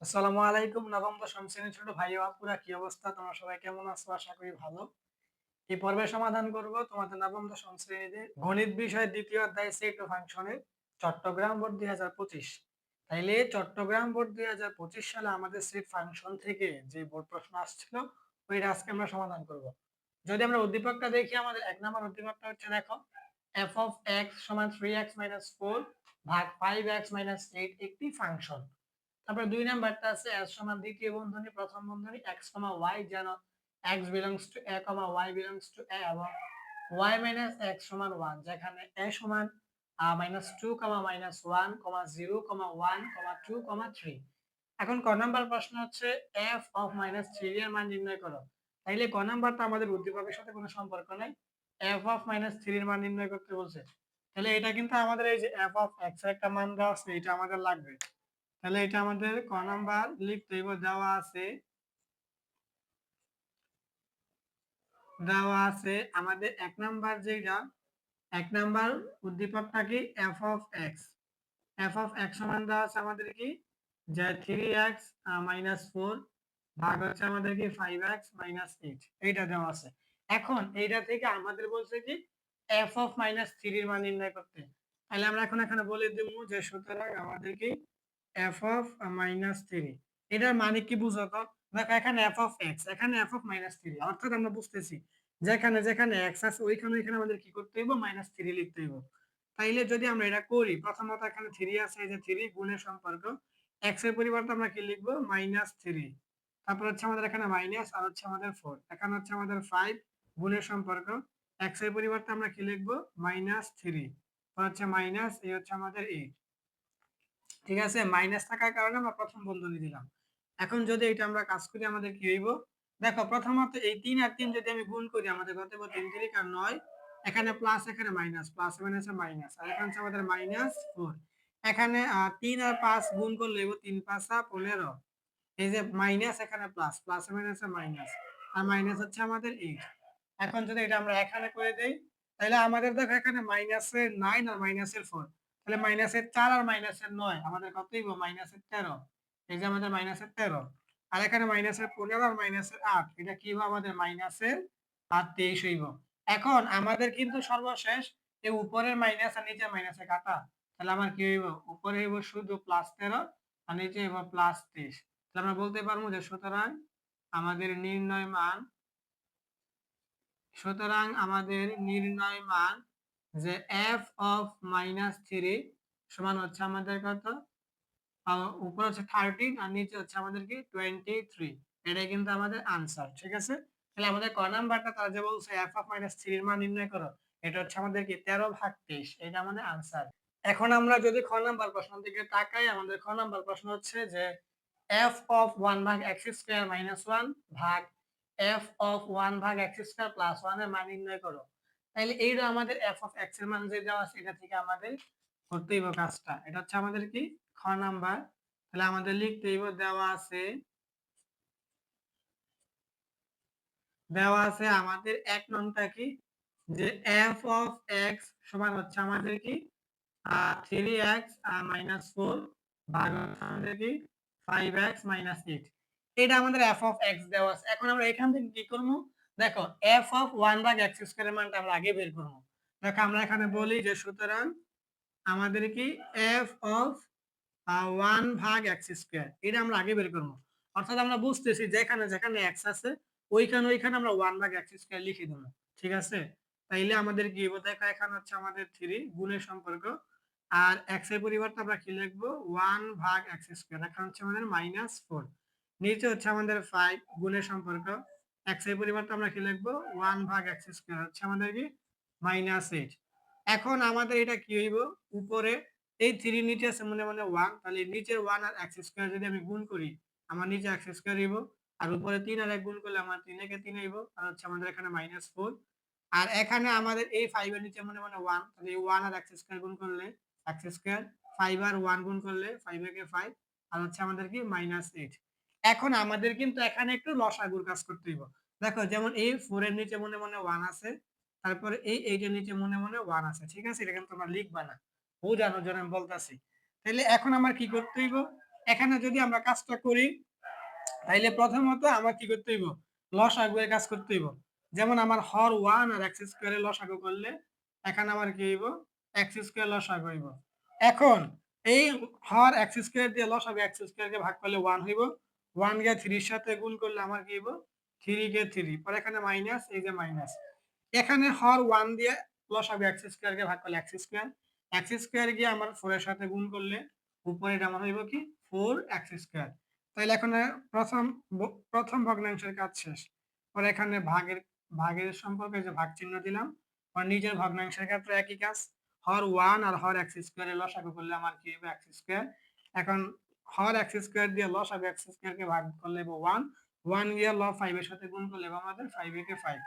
আসসালামু আলাইকুম নবম দশম শ্রেণীর ছোট ভাই ও আপুরা, কি অবস্থা? তোমরা সবাই কেমন আছো? আশা করি ভালো। এই পর্বে সমাধান করব তোমাদের নবম দশম শ্রেণীদের গণিত বিষয়ের দ্বিতীয় অধ্যায় সেট ও ফাংশনের চট্টগ্রাম বোর্ড 2025। তাইলে চট্টগ্রাম বোর্ড 2025 সালে আমাদের সেট ফাংশন থেকে যে বোর্ড প্রশ্ন আসছিল ওইটা আজকে আমরা সমাধান করব। যদি আমরা উদ্দীপকটা দেখি, আমাদের এক নম্বর উদ্দীপকটা হচ্ছে, দেখো, f of x সমান 3x 4 ভাগ 5x 8 একটি ফাংশন। তারপরে ২ নাম্বারটা আছে s সমান দ্বিতীয় বন্ধনী প্রথম বন্ধনী x, y, যেন x belongs to a, y belongs to a এবং y - x সমান 1, যেখানে a সমান -2, -1, 0, 1, 2, 3। এখন ক নাম্বার প্রশ্ন হচ্ছে f of -3 এর মান নির্ণয় করো। তাইলে ক নাম্বারটা আমাদের উদ্দীপকের সাথে কোনো সম্পর্ক নাই। f of -3 এর মান নির্ণয় করতে বলছে। তাহলে এটা কিন্তু আমাদের এই যে f of x এর একটা মান দেওয়া আছে, এটা আমাদের লাগবে। তাহলে এটা আমাদের ক নাম্বার লিখতে হইব। দেওয়া আছে আমাদের এক নাম্বার যেটা, এক নাম্বার উদ্দীপকটা কি f of x। f of x সমান দেওয়া আছে আমাদের কি, যে 3x - 4 ভাগ হচ্ছে আমাদের কি 5x - 8, এইটা দেওয়া আছে। এখন এইটা থেকে আমাদের বলছে কি f of -3 এর মান নির্ণয় করতে। তাহলে আমরা এখন এখানে বলে দেব যে সুতরাং আমাদের কি f of -3, এটার মানে কি বুঝো তো? দেখো এখানে f of x, এখানে f of -3, অর্থাৎ আমরা বুঝতেছি যেখানে যেখানে x আছে ওইখানে ওইখানে আমাদের কি করতে হইব, -3 লিখতে হইব। তাইলে যদি আমরা এটা করি, প্রথমত এখানে 3 আছে, এই যে 3 গুণের সম্পর্ক, x এর পরিবর্তে আমরা কি লিখবো, -3। তারপর হচ্ছে আমাদের এখানে মাইনাস, আর হচ্ছে আমাদের 4, এখানে হচ্ছে আমাদের 5 গুণের সম্পর্ক, x এর পরিবর্তে আমরা কি লিখবো, -3, পর হচ্ছে মাইনাস, এই হচ্ছে আমাদের 8। ঠিক আছে, মাইনাস থাকার কারণে আমরা প্রথম বন্ধনী দিলাম। এখন যদি এটা আমরা কাজ করি, আমাদের কি হইব, দেখো প্রথমত এই 3 আর 3 যদি আমি গুণ করি, আমাদের কত হবে, 3 3 আর 9, এখানে প্লাস এখানে মাইনাস, প্লাস মাইনাসে মাইনাস, আর এখানে হচ্ছে আমাদের -4। এখানে 3 আর 5 গুণ করলে হইব 3 5 15, এই যে মাইনাস এখানে প্লাস, প্লাস মাইনাসে মাইনাস, আর মাইনাস হচ্ছে আমাদের 8। এখন যদি এটা আমরা এখানে করে দেই, তাহলে আমাদের দেখো এখানে মাইনাসের 9 আর মাইনাসের 4, তাহলে মাইনাসের 4 আর মাইনাসের 9 আমাদের কত হইব, মাইনাসের 13। এই যে আমাদের মাইনাসের 13, আর এখানে মাইনাসের 15 আর মাইনাসের 8, এটা কি হইব, আমাদের মাইনাসের 23 হইব। এখন আমাদের কিন্তু সর্বশেষ এই উপরের মাইনাস আর নিচের মাইনাসে কাটা, তাহলে আমার কি হইব, উপরে হইব শুধু +13 আর নিচে হইব +23। তাহলে আমরা বলতে পারবো যে সুতরাং আমাদের নির্ণয় মান যে f of -3 সমান হচ্ছে আমাদের কত, উপরে হচ্ছে 13 আর নিচে হচ্ছে আমাদের কি 23। এটাই কিন্তু আমাদের আনসার। ঠিক আছে, তাহলে আমাদের ক নাম্বারটা তারা যে বলছে f of -3 এর মান নির্ণয় করো, এটা হচ্ছে আমাদের কি 13/23, এটা আমাদের আনসার। এখন আমরা যদি খ নাম্বার প্রশ্ন দিকে তাকাই, আমাদের খ নাম্বার প্রশ্ন হচ্ছে যে f of 1 ভাগ x স্কয়ার মাইনাস 1 ভাগ f of 1 ভাগ x স্কয়ার প্লাস 1 এর মান নির্ণয় করো। তাহলে এইটা আমাদের f of x এর মান যে দেওয়া আছে, এটা থেকে আমাদের করতে হইব কাজটা। এটা হচ্ছে আমাদের কি খ নাম্বার। তাহলে আমাদের লিখতে হইব, দেওয়া আছে আমাদের এক নংটা কি, যে f of x সমান হচ্ছে আমাদের কি 3x - 4 ভাগ হচ্ছে আমাদের কি 5x - 8। এটা আমাদের f of x দেওয়া আছে। এখন আমরা এখান থেকে কি করব, দেখো f of 1 ভাগ x স্কয়ার এর মানটা আমরা আগে বের করব। দেখো আমরা এখানে বলি যে সুতরাং আমাদের কি f of 1 ভাগ x স্কয়ার, এটা আমরা আগে বের করব। অর্থাৎ আমরা বুঝতেছি যেখানে যেখানে x আছে ওইখানে ওইখানে আমরা 1 ভাগ x স্কয়ার লিখে দেব। ঠিক আছে, তাইলে আমাদের কি হবে, দেখো এখানে হচ্ছে আমাদের 3 গুণের সম্পর্ক, আর x এর পরিবর্তে আমরা কি লিখব, 1 ভাগ x স্কয়ার, এখানে হচ্ছে আমাদের -4, নিচে হচ্ছে আমাদের 5 গুণের সম্পর্ক, x এর পরিবর্তে আমরা কি লিখব, 1 ভাগ x স্কয়ার, হচ্ছে আমাদের কি -8। এখন আমাদের এটা কি হইব, উপরে এই 3 নিচে আছে মনে মনে 1, তাহলে নিচের 1 আর x স্কয়ার যদি আমি গুণ করি, আমার নিচে x স্কয়ার হইব, আর উপরে 3 আর 1 গুণ করলে আমার 3 একে 3 হইব, আর হচ্ছে আমাদের এখানে -4। আর এখানে আমাদের এই 5 এর নিচে মনে মনে 1, তাহলে এই 1 আর x স্কয়ার গুণ করলে x স্কয়ার, 5 আর 1 গুণ করলে 5 একে 5, আর হচ্ছে আমাদের কি -8। এখন আমাদের কিন্তু এখানে একটু লসাগুর কাজ করতে হইব। দেখো যেমন এই 4 এর নিচে মনে মনে 1 আছে, তারপরে এই 8 এর নিচে মনে মনে 1 আছে। ঠিক আছে, এটা কিন্তু তোমরা লিখবা না, বোঝানোর জন্য আমি বলতাছি। তাহলে এখন আমার কি করতে হইব, এখানে যদি আমরা কাজটা করি তাইলে প্রথমত আমার কি করতে হইব, লসাগুর কাজ করতে হইব। যেমন আমার হর 1 আর x স্কয়ারের লসাগু করলে এখানে আমার কি হইব, x স্কয়ার লসাগু হইব। এখন এই হর x স্কয়ার দিয়ে লসাগু x স্কয়ারকে ভাগ করলে 1 হইব। 1 কে 3 এর সাথে গুণ করলে আমার কি হইব, 3 কে 3 পরে এখানে মাইনাস, এই যে মাইনাস। এখানে হর 1 দিয়ে লসাগু x স্কয়ারকে ভাগ করলে x স্কয়ার, x স্কয়ার গিয়ে আমার 4 এর সাথে গুণ করলে উপরে এটা আমার হইব কি 4x স্কয়ার। তাইলে এখন প্রথম ভগ্নাংশের কাজ শেষ। পরে এখানে ভাগের সম্পর্কে যে ভাগ চিহ্ন দিলাম। আর নিজের ভগ্নাংশের ক্ষেত্রে একই কাজ। হর 1 আর হর x স্কয়ার এর লসাগু করলে আমার কি হবে, x স্কয়ার। এখন হর x স্কয়ার দিয়ে লসাগু x স্কয়ার কে ভাগ করলে হবে 1, 1 গিয়ে 5 এর সাথে গুণ করলে হবে আমাদের 5 এ কে 5।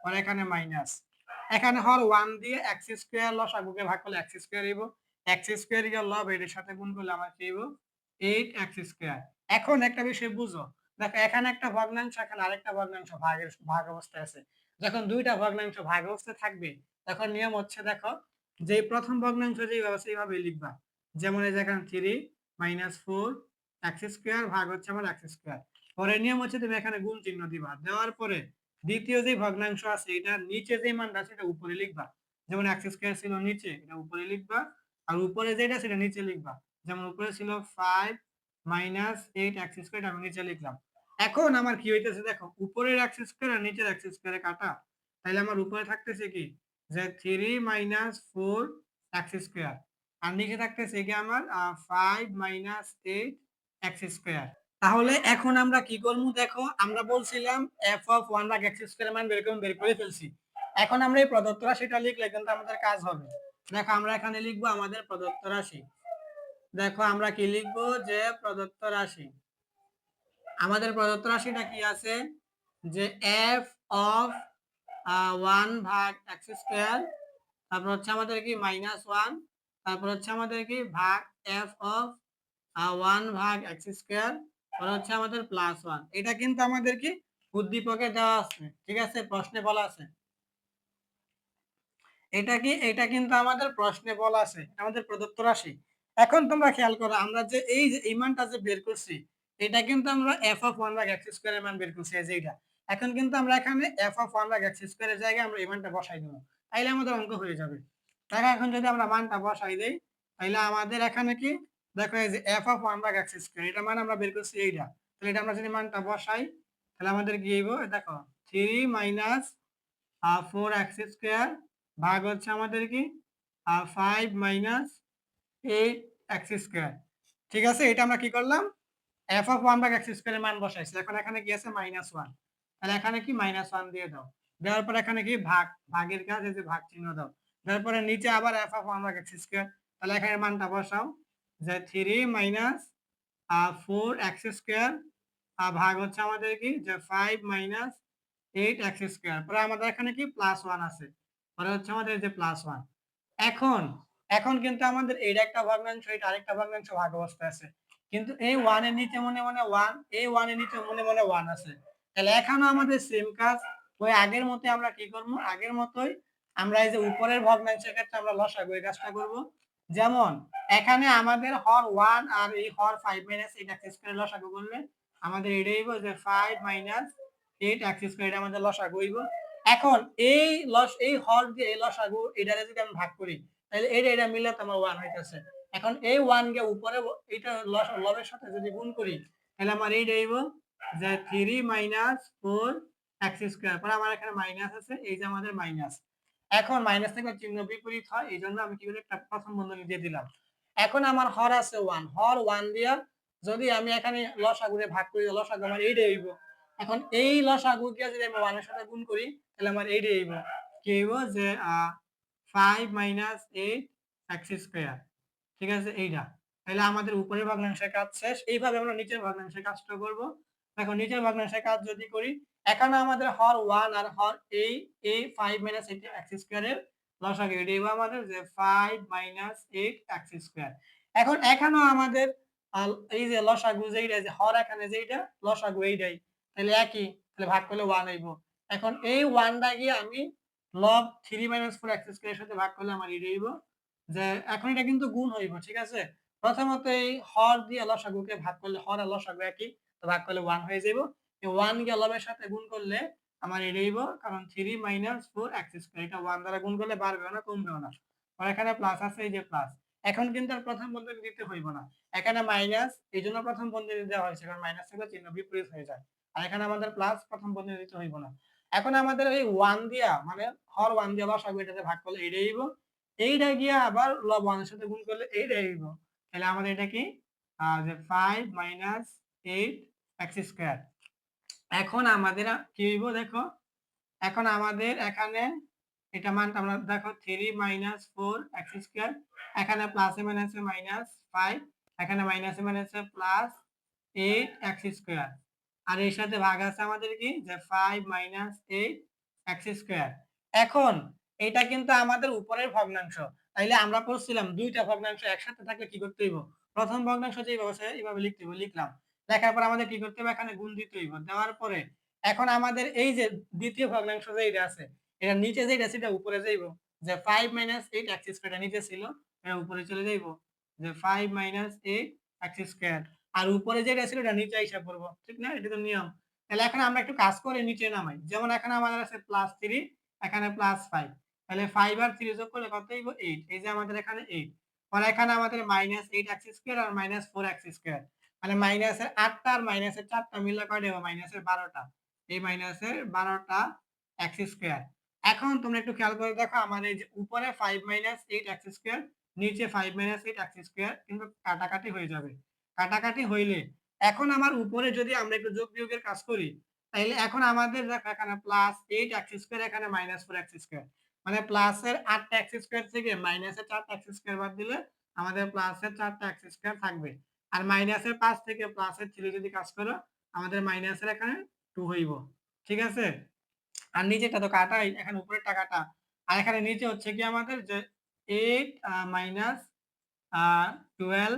আর এখানে মাইনাস। এখানে হর 1 দিয়ে x স্কয়ার লসাগুকে ভাগ করলে x স্কয়ার হইব। x স্কয়ার গিয়ে 8 এর সাথে গুণ করলে আমার কি হইব, 8x স্কয়ার। এখন একটা বিষয় বুঝো, দেখো এখানে একটা ভগ্নাংশ, এখানে আরেকটা ভগ্নাংশ ভাগ অবস্থায় আছে। যখন দুইটা ভগ্নাংশ ভাগ অবস্থায় থাকবে তখন নিয়ম হচ্ছে, দেখো যে প্রথম ভগ্নাংশ যেভাবে আছে এইভাবে লিখবা। যেমন এই যে এখানে 3 - 4 x স্কয়ার ভাগ হচ্ছে আমার x স্কয়ার। পরের নিয়ম হচ্ছে তুমি এখানে গুণ চিহ্ন দিবা। দেওয়ার পরে দ্বিতীয় যে ভগ্নাংশ আছে এটা নিচে যে মানটা আছে এটা উপরে লিখবা। যেমন x স্কয়ার ছিল নিচে, এটা উপরে লিখবা। আর উপরে যেটা সেটা নিচে লিখবা। যেমন উপরে ছিল 5 - 8x স্কয়ার, আমি নিচে লিখলাম। এখন আমার কি হইতেছে, দেখো উপরের x স্কয়ার আর নিচের x স্কয়ারে কাটা। তাহলে আমার উপরে থাকতেছে কি, যে 3 - 4x স্কয়ার, আর নিচে থাকতেছে কি আমার 5 - 8x স্কয়ার। তাহলে এখন আমরা কি করব, দেখো আমরা বলছিলাম f(1/x স্কয়ার) মান বের করে ফেলছি। এখন আমরা এই প্রদত্ত রাশিটা লিখলে কিন্তু আমাদের কাজ হবে। দেখো আমরা এখানে লিখবো আমাদের প্রদত্ত রাশি। দেখো আমরা কি লিখবো, যে প্রদত্ত রাশি, আমাদের প্রদত্ত রাশিটা কি আছে, যে f of 1/x স্কয়ার, তারপর হচ্ছে আমাদের কি -1, তারপর হচ্ছে আমাদের কি ভাগ f of 1/x স্কয়ার, পরে হচ্ছে আমাদের +1। এটা কিন্তু আমাদের কি উদ্দীপকে দেওয়া আছে, ঠিক আছে, প্রশ্নে বলা আছে। এটা কিন্তু আমাদের প্রশ্নে বলা আছে, আমাদের প্রদত্ত রাশি। এখন তোমরা খেয়াল করো, আমরা যে এই যে এই মানটা যে বের করছি, এটা কিন্তু আমরা f of 1/x স্কয়ার এর মান বের করছি, এই যে এটা। এখন কিন্তু আমরা এখানে f of 1/x স্কয়ার এর জায়গায় আমরা এই মানটা বসাই দেব। তাইলে আমাদের অঙ্ক হয়ে যাবে। দেখো এখন যদি আমরা মানটা বসাই দেই, তাইলে আমাদের এখানে কি, দেখো এই যে f of 1/x স্কয়ার, এটা মান আমরা বের করছি এইটা। তাহলে এটা আমরা যদি মানটা বসাই, তাহলে আমাদের কি হইব, দেখো 3 - 4x স্কয়ার ভাগ হচ্ছে আমাদের কি 5 - 8x স্কয়ার। ঠিক আছে, এটা আমরা কি করলাম, f of 1/x স্কয়ার এর মান বসাইছি। এখন এখানে কি আছে, -1। তাহলে এখানে কি -1 দিয়ে দাও। দেওয়ার পর এখানে কি ভাগের কাজ, এই যে ভাগ চিহ্ন দাও। দেওয়ার পরে নিচে আবার f of 1/x স্কয়ার, তাহলে এখানে মানটা বসাও, যে 3 - 4x স্কয়ার ভাগ হচ্ছে আমাদের কি, যে 5 - 8x স্কয়ার। পরে আমাদের এখানে কি +1 আছে, পরে হচ্ছে আমাদের এই যে +1। এখন এখন কিন্তু আমাদের এইটা একটা ভগ্নাংশ, এটা আরেকটা ভগ্নাংশ ভাগ অবস্থায় আছে। কিন্তু এই 1 এর নিচে মনে 1, এই 1 এর নিচে মনে 1 আছে। তাহলে এখানেও আমাদের সেম কাজ। ওই আগের মতই আমরা কি করব, আগের মতই আমরা এই যে উপরের ভগ্নাংশের ক্ষেত্রে আমরা লসাগু এই কাজটা করব। যেমন এখানে আমাদের হর 1 আর এই হর 5 - 8x স্কয়ার লসাগু করলে আমাদের এটাই হইব, যে 5 - 8x স্কয়ার, এটা আমাদের লসাগু হইব। এখন এই হর দিয়ে এই লসাগু এটারে যদি আমি ভাগ করি, তাহলে এটা মিলে তো আমার 1 হইতাছে। এখন এই 1 কে উপরে এটা লবের সাথে যদি গুণ করি, তাহলে আমার এইটা হইব, যে 3 - 4x স্কয়ার। পরে আমার এখানে মাইনাস আছে, এই যে আমাদের মাইনাস। এখন মাইনাস থেকে চিহ্ন বিপরীত হয়, এইজন্য আমি কি করি, একটা প্রথম বন্ধনী দিয়ে দিলাম। এখন আমার হর আছে 1, হর 1 দিয়া যদি আমি এখানে লসাগুরে ভাগ করি, লসাগু আমার এইটা হইব। এখন এই লসাগুকে যদি আমি 1 এর সাথে গুণ করি, তাহলে আমার এইটা হইব, কি হইব, যে 5 - 8x স্কয়ার। ঠিক আছে, এইটা। তাহলে আমাদের উপরের ভগ্নাংশের কাজ শেষ। এইভাবে আমরা নিচের ভগ্নাংশের কাজটা করব। দেখো নিচের ভগ্নাংশের কাজ যদি করি, এখানে আমাদের হর 1 আর হর এই 5 - 8x স্কয়ার এর লসাগু এটা হইব আমাদের, যে 5 - 8x স্কয়ার। এখন এখানেও আমাদের এই যে লসাগু যেইটা, যে হর এখানে যেইটা, লসাগু এইটাই। তাহলে একই, তাহলে ভাগ করলে 1 হইব। এখন এই 1 টা গিয়ে আমি লব 3 - 4x স্কয়ার এর সাথে ভাগ করলে আমার এটা হইব, যে এখন এটা কিন্তু গুণ হইব, ঠিক আছে। প্রথমত এই হর দিয়ে লসাগুকে ভাগ করলে হর আর লসাগু একই, তো ভাগ করলে 1 হয়ে যাইব। এই 1 কে লবের সাথে গুণ করলে আমার এটা হইব, কারণ 3 - 4 x স্কয়ার, এটা 1 দ্বারা গুণ করলে বাড়বেও না কমবেও না। আর এখানে প্লাস আছে, এই যে প্লাস। এখন কিন্তু আর প্রথম বন্ধনী দিতে হইব না। এখানে মাইনাস, এইজন্য প্রথম বন্ধনী দেওয়া হয়েছে, কারণ মাইনাস থাকলে চিহ্ন বিপরীত হয়ে যায়। আর এখানে আমাদের প্লাস, প্রথম বন্ধনী দিতে হইব না। এখন আমাদের এই 1 দিয়া মানে হর 1 দিয়ে লসাগু এটাতে ভাগ করলে এইটাই হইব। এইটা গিয়া আবার লব 1 এর সাথে গুণ করলে এইটাই হইব। তাহলে আমাদের এটা কি যে 5 - 8 x স্কয়ার। এখন আমাদের কি হইব দেখো, এখন আমাদের এখানে এটা মানটা আমরা দেখো 3 - 4 x স্কয়ার, এখানে প্লাসে মাইনাসে -5, এখানে মাইনাসে মাইনাসে প্লাস 8 x স্কয়ার। আর এর সাথে ভাগ আছে আমাদের কি যে 5 - 8 x স্কয়ার। এখন এটা কিন্তু আমাদের উপরের ভগ্নাংশ। তাইলে আমরা করছিলাম দুইটা ভগ্নাংশ একসাথে থাকলে কি করতে হইব, প্রথম ভগ্নাংশ যেভাবে আছে এইভাবে লিখতে হইব, লিখলাম। লেখার পর আমাদের কি করতে হবে, এখানে গুণ দিতে হইব। দেওয়ার পরে এখন আমাদের এই যে দ্বিতীয় ভগ্নাংশ যেটা আছে, এটা নিচে যেটা সেটা উপরে যাইব, যে 5 - 8 x স্কয়ার এটা নিচে ছিল, এটা উপরে চলে যাইব, যে 5 - 8 x স্কয়ার। আর উপরে যেটা ছিল এটা নিচে আইসা পড়ব, ঠিক না? এটা তো নিয়ম। তাহলে এখন আমরা একটু কাজ করে নিচে নামাই। যেমন এখানে আমাদের আছে +3, এখানে +5, তাহলে 5 আর 3 যোগ করলে কত হইব 8, এই যে আমাদের এখানে 8। আর এখানে আমাদের -8 x স্কয়ার আর -4 x স্কয়ার, মানে মাইনাসের 8টা আর মাইনাসের 4টা মিলে কয়টা হবে, মাইনাসের 12টা। এই মাইনাসের 12টা x স্কয়ার। এখন তোমরা একটু খেয়াল করে দেখো, আমার এই যে উপরে 5 - 8 x স্কয়ার, নিচে 5 - 8 x স্কয়ার কিন্তু কাটাকাটি হয়ে যাবে। কাটাকাটি হইলে এখন আমার উপরে যদি আমরা একটু যোগ বিয়োগের কাজ করি, তাইলে এখন আমাদের দেখো এখানে +8 x স্কয়ার, এখানে -4 x স্কয়ার, মানে প্লাসের 8টা x স্কয়ার থেকে মাইনাসের 4টা x স্কয়ার বাদ দিলে আমাদের প্লাসের 4টা x স্কয়ার থাকবে। আর মাইনাসের 5 থেকে প্লাসের 3 যদি কাজ করো, আমাদের মাইনাসের এখানে 2 হইব। ঠিক আছে? আর নিচেরটা তো কাটাই, এখানে উপরেরটা কাটা। আর এখানে নিচে হচ্ছে কি আমাদের যে 8 12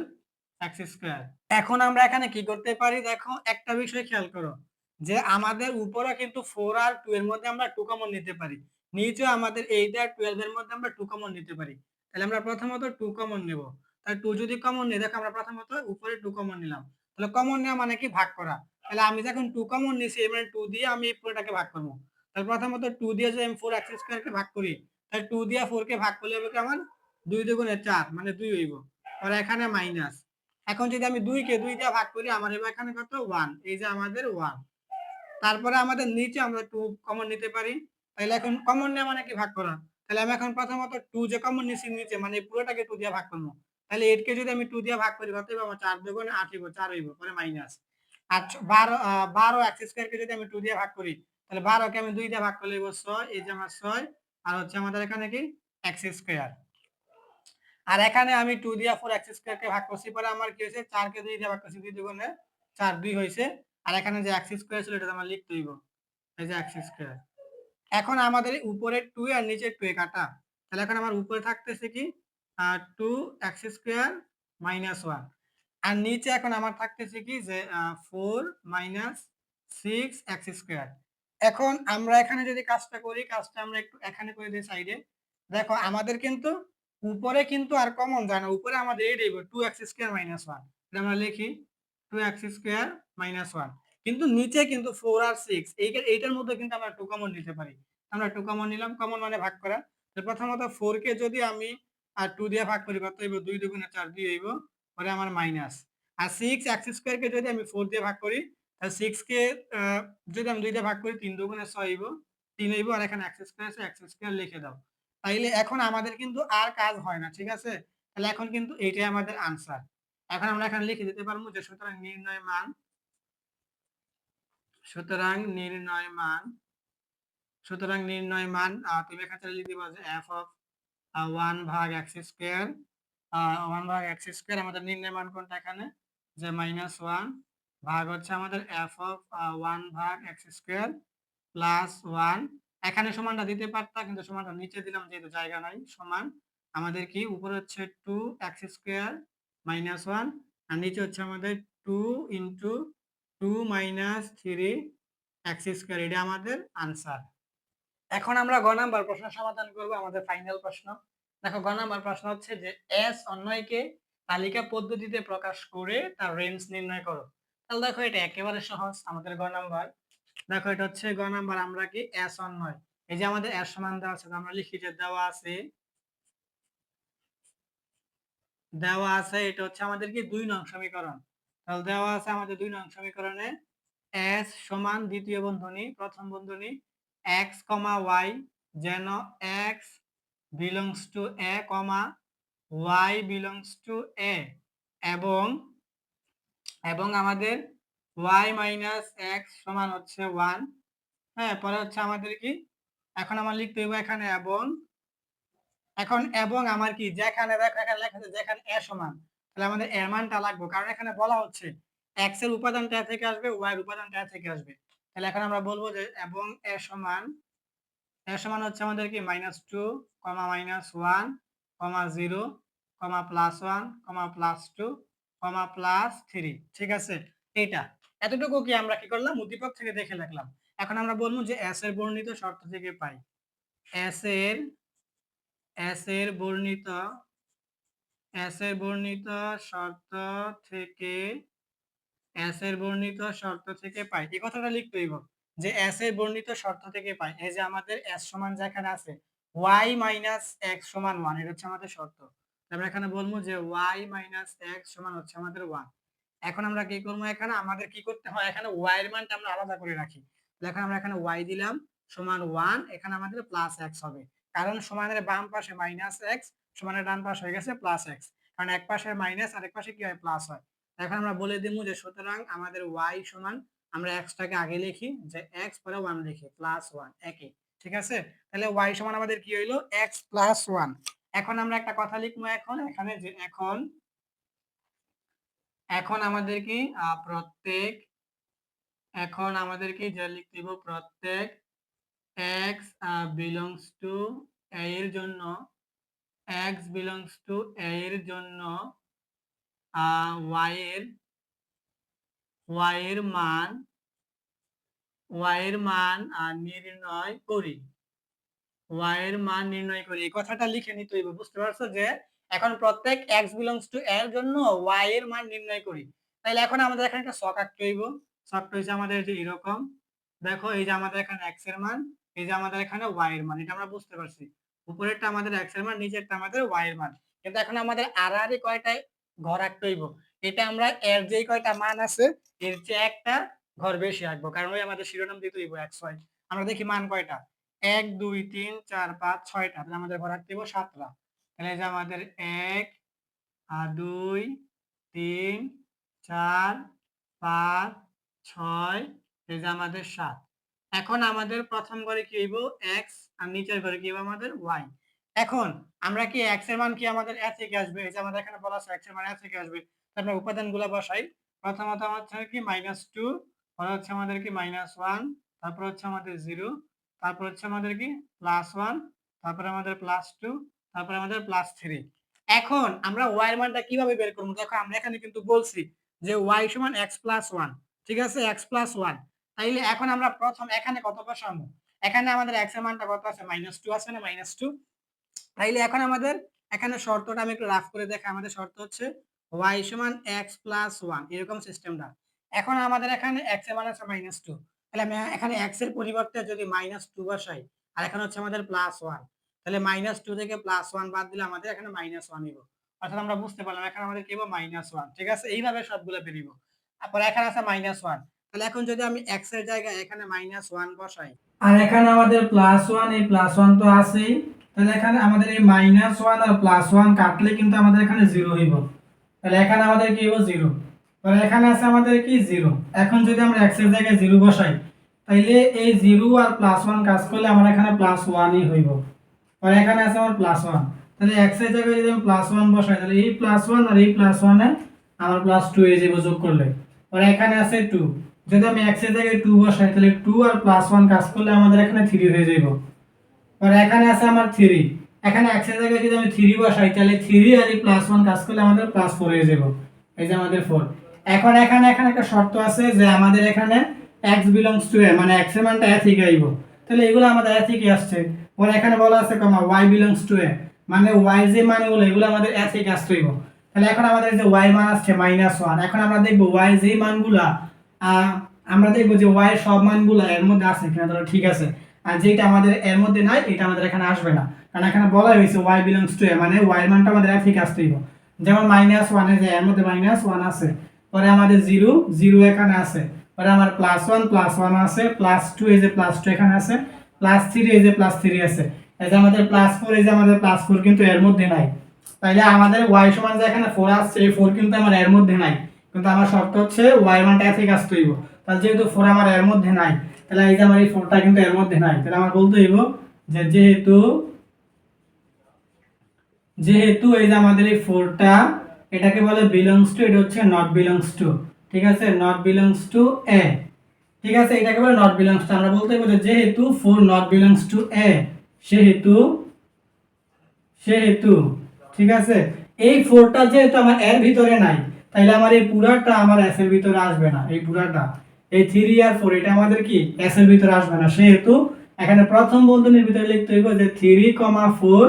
x স্কয়ার। এখন আমরা এখানে কি করতে পারি দেখো, একটা বিষয় খেয়াল করো, যে আমাদের উপরে কিন্তু 4 আর 2 এর মধ্যে আমরা 2 কমন নিতে পারি। নিচে আমাদের 8 আর 12 এর মধ্যে আমরা 2 কমন নিতে পারি। তাহলে আমরা প্রথমত 2 কমন নেব। তাহলে 2 যদি কমন নিই, দেখো আমরা প্রথমত উপরে 2 কমন নিলাম। তাহলে কমন নেওয়া মানে কি, ভাগ করা। তাহলে আমি যখন 2 কমন নিছি, এবারে 2 দিয়ে আমি এই পুরোটাকে ভাগ করব। তাহলে প্রথমত 2 দিয়ে যদি আমি 4 x স্কয়ার কে ভাগ করি, তাহলে 2 দিয়ে 4 কে ভাগ করলে হবে কেমন, 2 দুগুণে 4 মানে 2 হইব। আর এখানে মাইনাস। এখন যদি আমি 2 কে 2 দিয়ে ভাগ করি, আমার হবে এখানে কত 1, এই যে আমাদের 1। তারপরে আমাদের নিচে আমরা 2 কমন নিতে পারি। তাহলে এখন কমন নেওয়া মানে কি, ভাগ করা। তাহলে আমি এখন প্রথমত 2 যে কমন নিছি নিচে, মানে পুরোটাকে 2 দিয়ে ভাগ করব। তাহলে 8 কে যদি আমি 2 দিয়ে ভাগ করি, কত হবে আমার 4 দুগুণে 8 হইব, 4 হইব, পরে মাইনাস। আর 12 x স্কয়ার কে যদি আমি 2 দিয়ে ভাগ করি, তাহলে 12 কে আমি 2 দিয়ে ভাগ করলে হইব 6, এই যে আমার 6। আর হচ্ছে আমাদের এখানে কি x স্কয়ার। আর এখানে আমি 2 দিয়ে 4 x স্কয়ার কে ভাগ করছি, পরে আমার কি হইছে, 4 কে 2 দিয়ে ভাগ করছি, 2 দুগুণে 4, 2 হইছে। আর এখানে যে x স্কয়ার ছিল এটা আমার লিখতে হইব, এই যে x স্কয়ার। এখন আমাদের উপরের 2 আর নিচের 2 কাটা। তাহলে এখন আমার উপরে থাকতেছে কি 2 x স্কয়ার - 1, আর নিচে এখন আমার থাকতেছে কি যে 4 - 6 x স্কয়ার। এখন আমরা এখানে যদি কাজটা করি, কাজটা আমরা একটু এখানে করে দেই সাইডে। দেখো আমাদের কিন্তু উপরে কিন্তু আর কমন যায় না, উপরে আমাদের এই দেব 2x স্কয়ার - 1, এটা আমরা লিখি 2x স্কয়ার - 1। কিন্তু নিচে কিন্তু 4 আর 6 এইটার মধ্যে কিন্তু আমরা 2 কমন নিতে পারি। আমরা 2 কমন নিলাম, কমন মানে ভাগ করা। তো প্রথমত 4 কে যদি আমি 2 দিয়ে ভাগ করি, কত হইব, 2 দুগুণে 4, 2 হইব, পরে আমার মাইনাস। আর 6 x স্কয়ার কে যদি আমি 4 দিয়ে ভাগ করি, তাহলে 6 কে যদি আমি 2 দিয়ে ভাগ করি, 3 দুগুণে 6 হইব, 3 হইব, আর এখানে x স্কয়ার আছে, x স্কয়ার লিখে দাও। তাইলে এখন আমাদের কিন্তু আর কাজ হয় না, ঠিক আছে? তাহলে এখন কিন্তু এইটাই আমাদের আনসার। এখন আমরা এখানে লিখে দিতে পারবো যে সুতরাং নির্ণয় মান, সুতরাং নির্ণয় মান, সুতরাং নির্ণয় মান তুমি এখানে লিখে দিবা যে f of 1 ভাগ x স্কয়ার, 1 ভাগ x স্কয়ার, আমাদের নির্ণয় মান কোনটা এখানে, যে -1 ভাগ হচ্ছে আমাদের f of 1 ভাগ x স্কয়ার প্লাস 1। এখানে সমানটা দিতে পারতাম, কিন্তু সমানটা নিচে দিলাম যেহেতু জায়গা নাই। সমান আমাদের কি উপরে হচ্ছে 2x স্কয়ার -1, আর নিচে হচ্ছে আমাদের 2 ইনটু 2 - 3 x স্কয়ার, এটা আমাদের আনসার। এখন আমরা গ নাম্বার প্রশ্ন সমাধান করব, আমাদের ফাইনাল প্রশ্ন। দেখো গ নাম্বার প্রশ্ন হচ্ছে যে s অন্যয়কে তালিকা পদ্ধতিতে প্রকাশ করে তার রেঞ্জ নির্ণয় করো। তাহলে দেখো এটা একেবারে সহজ। আমাদের গ নাম্বার, দেখো এটা হচ্ছে গ নাম্বার। আমরা কি S1 নয়, এই যে আমাদের S সমান দেওয়া আছে, আমরা লিখি যে দেওয়া আছে এটা হচ্ছে আমাদের কি 2 নং সমীকরণ। তাহলে দেওয়া আছে আমাদের 2 নং সমীকরণে S সমান দ্বিতীয় বন্ধনী প্রথম বন্ধনী x, y যেন x belongs to a, y belongs to a এবং আমাদের y minus x সমান হচ্ছে 1। হ্যাঁ, পরে হচ্ছে আমাদের কি এখন আমার লিখতে হবে এখানে এবং আমার কি যেখানে দেখো এখানে লেখা আছে যেখানে a সমান, তাহলে আমাদের এর মানটা লাগবে, কারণ এখানে বলা হচ্ছে x এর উপাদানটা a থেকে আসবে, y এর উপাদানটা a থেকে আসবে। তাহলে এখন আমরা বলবো যে এবং a সমান হচ্ছে আমাদের কি -2, -1, -0, +1, +2, +3। ঠিক আছে, এটা এতটুকু কি আমরা কি করলাম উদ্দীপক থেকে দেখে লিখলাম। এখন আমরা বলবো যে s এর বর্ণিত শর্ত থেকে পাই s এর বর্ণিত শর্ত থেকে পাই, এই কথাটা লিখতে হইব যে s এর বর্ণিত শর্ত থেকে পাই। এই যে আমাদের s সমান যেখানে আছে y minus x সমান 1, এটা হচ্ছে আমাদের শর্ত। আমরা এখানে বলবো যে y minus x সমান হচ্ছে আমাদের 1। এখন আমরা কি করবো, এখানে আমাদের কি করতে হয়, এখানে y এর মানটা আমরা আলাদা করে রাখি। এখন আমরা এখানে y দিলাম সমান 1, এখানে আমাদের প্লাস x হবে, কারণ সমানের বাম পাশে মাইনাস x, সমানের ডান পাশে হয়ে গেছে প্লাস x, কারণ এক পাশে মাইনাস আর এক পাশে কি হয় প্লাস হয়। এখন আমরা বলে দিব যে সুতরাং আমাদের y সমান, আমরা x টাকে আগে লিখি যে x পরে 1 লিখি +1 একই। ঠিক আছে, তাহলে y সমান আমাদের কি হইলো x + 1। এখন আমরা একটা কথা লিখবো এখানে যে এখন আমাদের কি প্রত্যেক যে লিখতে দিব প্রত্যেক x belongs to a এর জন্য y এর মান নির্ণয় করি। এই কথাটা লিখে নিতে হইবে, বুঝতে পারছো যে এখন প্রত্যেক x belongs to a এর জন্য y এর মান নির্ণয় করি। তাহলে এখন আমাদের এখানে একটা ছক আঁকতে হইব। ছকটা হইছে আমাদের যে এরকম, দেখো এই যে আমাদের এখানে x এর মান, এই যে আমাদের এখানে y এর মান, এটা আমরা বুঝতে পারছি। উপরেরটা আমাদের x এর মান, নিচেরটা আমাদের y এর মান। কিন্তু এখন আমাদের আড়াআড়ি কয়টা ঘর আঁকতে হইব, এটা আমরা এর যেই কয়টা মান আছে এর চেয়ে একটা ঘর বেশি আঁকবো, কারণ ওই আমাদের শিরোনাম দিতে হইব x y। আমরা দেখি মান কয়টা, 1 2 3 4 5 6টা, তাহলে আমাদের ঘর আঁকতে হইব 7টা। তাহলে যে আমাদের 1 2 3 4 5 6, এই যে আমাদের 7। এখন আমাদের প্রথম ঘরে কি হইব x, আর নিচের ঘরে কি হইব আমাদের y। এখন আমরা কি x এর মান কি আমাদের a থেকে আসবে, এই যে আমাদের এখানে বলা আছে x এর মান a থেকে আসবে, তারপর উপাদানগুলো বসাই। প্রথমত হচ্ছে কি -2, পরে হচ্ছে আমাদের কি -1, তারপর হচ্ছে আমাদের 0, তারপর হচ্ছে আমাদের কি +1, তারপর আমাদের +2, তারপর আমাদের +3। এখন আমরা y এর মানটা কিভাবে বের করব, দেখো আমরা এখানে কিন্তু বলছি যে y সমান x + 1। ঠিক আছে, x + 1। তাইলে এখন আমরা প্রথম এখানে কত বসাবো, এখানে আমাদের x এর মানটা কত আছে -2 আছে না, -2। তাইলে এখন আমাদের এখানে শর্তটা আমি একটু রাফ করে দেখাই। আমাদের শর্ত হচ্ছে y সমান x + 1, এরকম সিস্টেমটা। এখন আমাদের এখানে x এর মান আছে -2, তাহলে আমি এখানে x এর পরিবর্তে যদি -2 বসাই, আর এখানে হচ্ছে আমাদের +1, তাহলে -2 থেকে +1 বাদ দিলে আমাদের এখানে -1 নিব। অর্থাৎ আমরা বুঝতে পারলাম এখানে আমাদের কি হবে -1। ঠিক আছে, এইভাবে সবগুলো বেরিব। তারপর এখানে আছে -1, তাহলে এখন যদি আমি x এর জায়গায় এখানে -1 বসাই, আর এখানে আমাদের +1, এই +1 তো আছেই, তাহলে এখানে আমাদের এই -1 আর +1 কাটলে কিন্তু আমাদের এখানে 0 হইব। তাহলে এখানে আমাদের কি হইব 0, তাহলে এখানে আছে আমাদের কি 0। এখন যদি আমরা x এর জায়গায় 0 বসাই, তাইলে এই 0 আর +1 কাজ করলে আমার এখানে +1ই হইব। আর এখানে আছে আমার +1, তাহলে x এর জায়গায় যদি আমি +1 বসাই, তাহলে এই +1 আর এই +1 এ আমার +2 এ যাবে যোগ করলে। আর এখানে আছে 2, যদি আমি x এর জায়গায় 2 বসাই, তাহলে 2 আর +1 কাজ করলে আমাদের এখানে 3 হয়ে যাইব। আর এখানে আছে আমার 3, এখানে x এর জায়গায় যদি আমি 3 বসাই, তাহলে 3 আর এই +1 কাজ করলে আমাদের +4 হয়ে যাব। এই যে আমাদের 4। এখন এখানে একটা শর্ত আছে যে আমাদের এখানে x belongs to a, মানে x এর মানটা a থেকে আইব। তাহলে এগুলো আমাদের a থেকে আসছে। ওর এখানে বলা আছে y belongs to a, মানে y যে মানগুলো এগুলো আমাদের a থেকে আসতে হইব। তাহলে এখন আমাদের যে y মান আসছে -1, এখন আমরা দেখব y যেই মানগুলা আমরা দেখব যে y এর সব মানগুলা এর মধ্যে আছে কিনা, তাহলে ঠিক আছে। আর যেটা আমাদের এর মধ্যে নাই এটা আমাদের এখানে আসবে না, কারণ এখানে বলা হয়েছে y belongs to a, মানে y এর মানটা আমাদের ঠিক আসতেই হবে। যেমন -1 এর যে এর মধ্যে -1 আছে, পরে আমাদের 0 0 এখানে আছে, পরে আমার +1 আছে, +2 এই যে +2 এখানে আছে, +3 এই যে +3 আছে, এই যে আমাদের +4 এই যে আমাদের +4 কিন্তু এর মধ্যে নাই। তাইলে আমাদের y সমান যে এখানে 4 আসছে, এই 4 কিন্তু আমার এর মধ্যে নাই, কিন্তু আমার শর্ত হচ্ছে y মানটা ঠিক আসতে হইব। তাহলে যেহেতু 4 আমার এর মধ্যে নাই, তাহলে এই যে আমার এই 4টা কিন্তু এর মধ্যে নাই, তাহলে আমার বলতে হইব যে যেহেতু এই যে আমাদের এই 4টা এটাকে বলে belongs to, এটা হচ্ছে not belongs to, ঠিক আছে, not belongs to a, ঠিক আছে, এটাকে বলে not belongs to। আমরা বলতে হইব যে যেহেতু 4 not belongs to a, সেহেতু ঠিক আছে, এই 4টা যেহেতু আমার এর ভিতরে নাই, তাইলে আমার এই পুরাটা আমার s এর ভিতরে আসবে না, এই পুরাটা এই 3 আর 4 এটা আমাদের কি s এর ভিতরে আসবে না। সেহেতু এখানে প্রথম বন্ধনীর ভিতরে লিখতে হইব যে 3, 4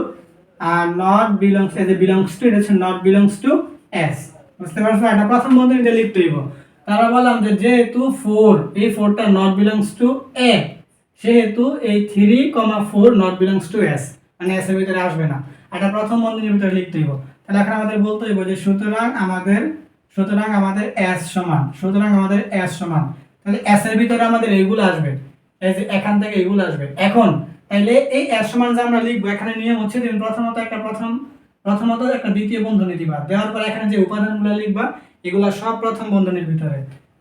আর not belongs, এই যে belongs to এটা হচ্ছে not belongs to s, বুঝতে পারছো? এটা প্রথম বন্ধনীতে লিখতে হইব। তারপর বললাম যে যেহেতু 4 এই 4টা not belongs to a, সেহেতু এই 3, 4 not belongs to s, মানে s এর ভিতরে আসবে না। এটা প্রথম বন্ধনীর ভিতরে লিখতে হইব। তাহলে এখন আমাদের বলতে হইব যে সুতরাং আমাদের s সমান, তাহলে s এর ভিতরে আমাদের এইগুলো আসবে, এই যে এখান থেকে এইগুলো আসবে। এখন তাহলে এই s সমান যে আমরা লিখব, এখানে নিয়ম হচ্ছে যে প্রথমত একটা দ্বিতীয় বন্ধনী দিবা, দেওয়ার পর এখানে যে উপাদানগুলো লিখবা এগুলা সব প্রথম বন্ধনীর ভিতরে।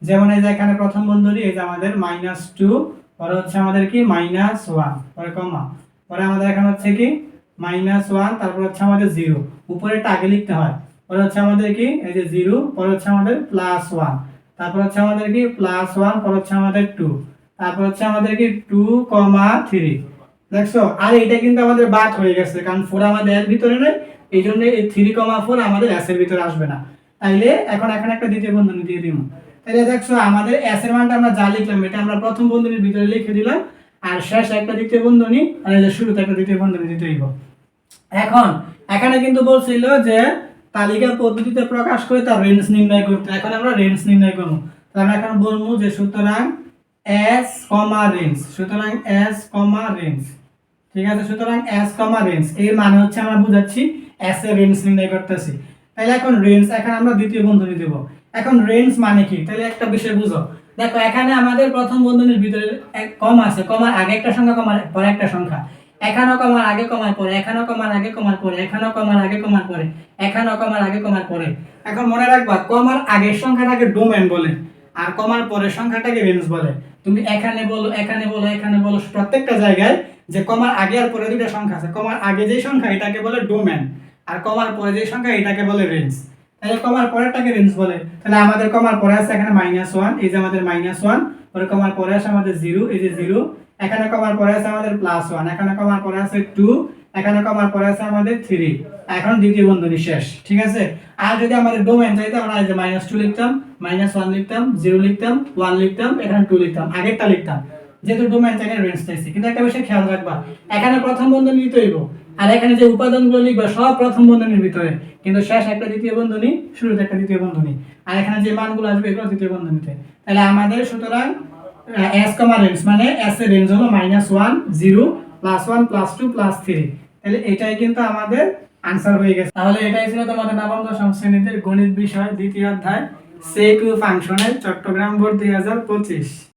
যেমন এই যে এখানে প্রথম বন্ধনী, এই যে আমাদের -2, পরে হচ্ছে আমাদের কি -1, পরে কমা, পরে আমাদের এখানে হচ্ছে কি -1, তারপর হচ্ছে আমাদের 0, উপরেরটা আগে লিখতে হয়, পরে হচ্ছে আমাদের কি এই যে 0, পরে হচ্ছে আমাদের +1, তারপর হচ্ছে আমাদের কি +1, পরে হচ্ছে আমাদের 2, তারপর হচ্ছে আমাদের কি 2, 3, দেখছো? আর এটা কিন্তু আমাদের বাদ হয়ে গেছে, কারণ 4 আমাদের এর ভিতরে নেই, এইজন্য এই 3, 4 আমাদের s এর ভিতরে আসবে না। তাইলে এখন এখানে একটা দ্বিতীয় বন্ধনী দিয়ে দিমু। তাহলে দেখছো আমাদের s এর মানটা আমরা যা লিখলাম এটা আমরা প্রথম বন্ধনীর ভিতরে লিখে দিলাম, আর শেষ একটা দ্বিতীয় বন্ধনী, আর এই যে শুরুতে একটা দ্বিতীয় বন্ধনী দিতে হইব। এখন এখানে কিন্তু বলছিল যে তালিকা পদ্ধতিতে প্রকাশ করে তার রেঞ্জ নির্ণয় করতে। এখন আমরা রেঞ্জ নির্ণয় করব। তাহলে আমরা এখন বলবো যে সুতরাং s, রেঞ্জ, সুতরাং s, রেঞ্জ, ঠিক আছে, সুতরাং s, রেঞ্জ এর মানে হচ্ছে আমরা বুঝাচ্ছি s এর রেঞ্জ নির্ণয় করতেছি। তাহলে এখন রেঞ্জ, এখন আমরা দ্বিতীয় বন্ধনী দেব। এখন রেঞ্জ মানে কি, তাহলে একটা বিষয় বুঝো। দেখো এখানে আমাদের প্রথম বন্ধনীর ভিতরে কমা আছে, কমার আগে একটা সংখ্যা, কমার পরে একটা সংখ্যা, এখানেও কমার আগে কমার পরে, এখানেও কমার আগে কমার পরে, এখানেও কমার আগে কমার পরে, এখানেও কমার আগে কমার পরে। এখন মনে রাখবা কমার আগের সংখ্যাটাকে ডোমেন বলে, আর কমার পরের সংখ্যাটাকে রেঞ্জ বলে। তুমি এখানে বলো, এখানে বলো, এখানে বলো, প্রত্যেকটা জায়গায় যে কমার আগে আর পরে দুটো সংখ্যা আছে, কমার আগে যে সংখ্যা এটাকে বলে ডোমেন, আর কমার পরে যে সংখ্যা এটাকে বলে রেঞ্জ। তাহলে কমার পরেরটাকে রেঞ্জ বলে। তাহলে আমাদের কমার পরে আছে এখানে -1, এই যে আমাদের -1, পরে কমার পরে আছে আমাদের 0, এই যে 0, এখানে কমার পরে আছে আমাদের +1, এখানে কমার পরে আছে 2, এখানে কমার পরে আছে আমাদের 3। এখন দ্বিতীয় বন্ধনী শেষ, ঠিক আছে। আর যদি আমাদের ডোমেন চাইতো আমরা এই যে -2 লিখতাম, -1 লিখতাম, 0 লিখতাম, 1 লিখতাম, এখানে 2 লিখতাম, আগেরটা লিখতাম, যেহেতু ডোমেন চাইলে রেঞ্জ চাইছি। কিন্তু একটা বিষয় খেয়াল রাখবা, এখানে প্রথম বন্ধনী নিতে হইব, আর এখানে যে উপাদানগুলো লিখবা সব প্রথম বন্ধনীর ভিতরে, কিন্তু শেষ একটা দ্বিতীয় বন্ধনী, শুরুতে একটা দ্বিতীয় বন্ধনী, আর এখানে যে মানগুলো আসবে এগুলো দ্বিতীয় বন্ধনীতে। তাহলে আমাদের সুতরাং s, রেঞ্জ মানে s এর রেঞ্জ হলো -1, 0, +1, +2, +3। তাহলে এটাই কিন্তু আমাদের आंसर হয়ে গেছে। তাহলে এটাই ছিল তোমাদের নবম দশম শ্রেণীতে গণিত বিষয় দ্বিতীয় অধ্যায় সেক ফাংশনের চট্টগ্রাম বোর্ড 2025।